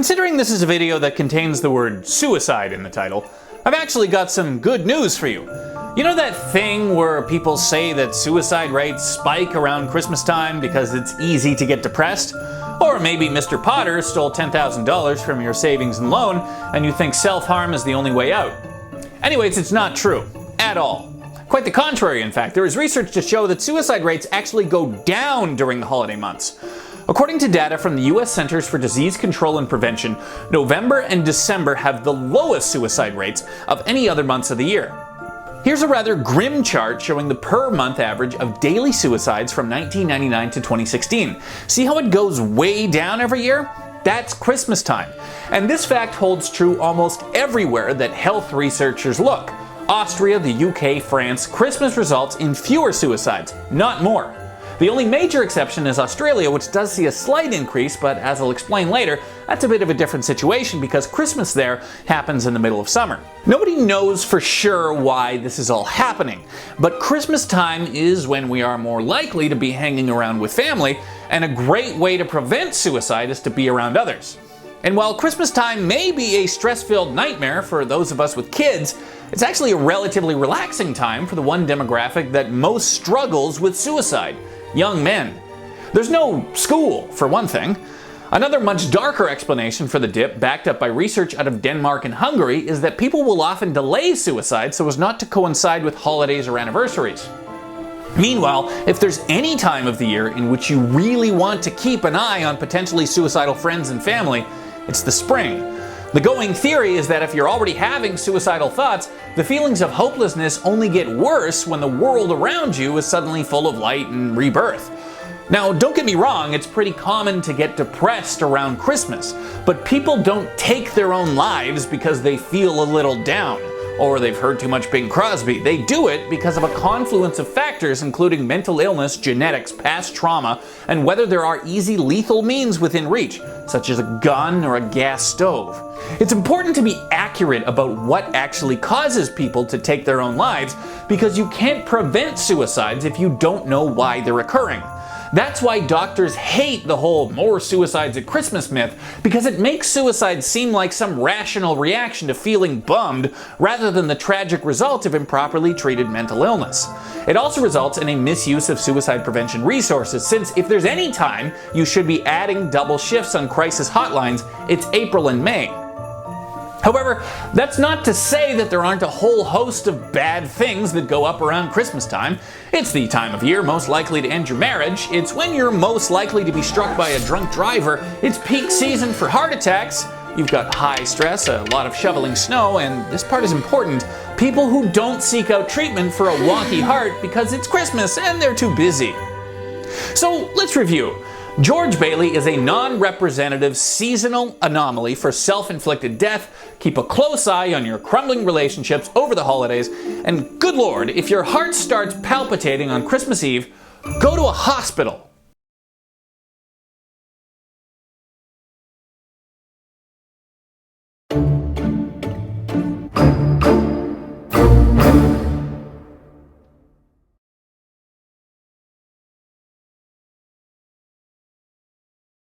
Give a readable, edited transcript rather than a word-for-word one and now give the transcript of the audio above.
Considering this is a video that contains the word suicide in the title, I've actually got some good news for you. You know that thing where people say that suicide rates spike around Christmas time because it's easy to get depressed? Or maybe Mr. Potter stole $10,000 from your savings and loan and you think self-harm is the only way out. Anyways, it's not true. At all. Quite the contrary, in fact. There is research to show that suicide rates actually go down during the holiday months. According to data from the US Centers for Disease Control and Prevention, November and December have the lowest suicide rates of any other months of the year. Here's a rather grim chart showing the per-month average of daily suicides from 1999 to 2016. See how it goes way down every year? That's Christmas time. And this fact holds true almost everywhere that health researchers look. Austria, the UK, France, Christmas results in fewer suicides, not more. The only major exception is Australia, which does see a slight increase, but as I'll explain later, that's a bit of a different situation because Christmas there happens in the middle of summer. Nobody knows for sure why this is all happening, but Christmas time is when we are more likely to be hanging around with family, and a great way to prevent suicide is to be around others. And while Christmas time may be a stress-filled nightmare for those of us with kids, it's actually a relatively relaxing time for the one demographic that most struggles with suicide: young men. There's no school, for one thing. Another much darker explanation for the dip, backed up by research out of Denmark and Hungary, is that people will often delay suicide so as not to coincide with holidays or anniversaries. Meanwhile, if there's any time of the year in which you really want to keep an eye on potentially suicidal friends and family, it's the spring. The going theory is that if you're already having suicidal thoughts, the feelings of hopelessness only get worse when the world around you is suddenly full of light and rebirth. Now, don't get me wrong, it's pretty common to get depressed around Christmas, but people don't take their own lives because they feel a little down, or they've heard too much Bing Crosby. They do it because of a confluence of factors including mental illness, genetics, past trauma, and whether there are easy lethal means within reach, such as a gun or a gas stove. It's important to be accurate about what actually causes people to take their own lives, because you can't prevent suicides if you don't know why they're occurring. That's why doctors hate the whole more suicides at Christmas myth, because it makes suicide seem like some rational reaction to feeling bummed rather than the tragic result of improperly treated mental illness. It also results in a misuse of suicide prevention resources, since if there's any time you should be adding double shifts on crisis hotlines, it's April and May. However, that's not to say that there aren't a whole host of bad things that go up around Christmas time. It's the time of year most likely to end your marriage. It's when you're most likely to be struck by a drunk driver. It's peak season for heart attacks. You've got high stress, a lot of shoveling snow, and this part is important, people who don't seek out treatment for a wonky heart because it's Christmas and they're too busy. So let's review. George Bailey is a non-representative seasonal anomaly for self-inflicted death. Keep a close eye on your crumbling relationships over the holidays, and good Lord, if your heart starts palpitating on Christmas Eve, go to a hospital.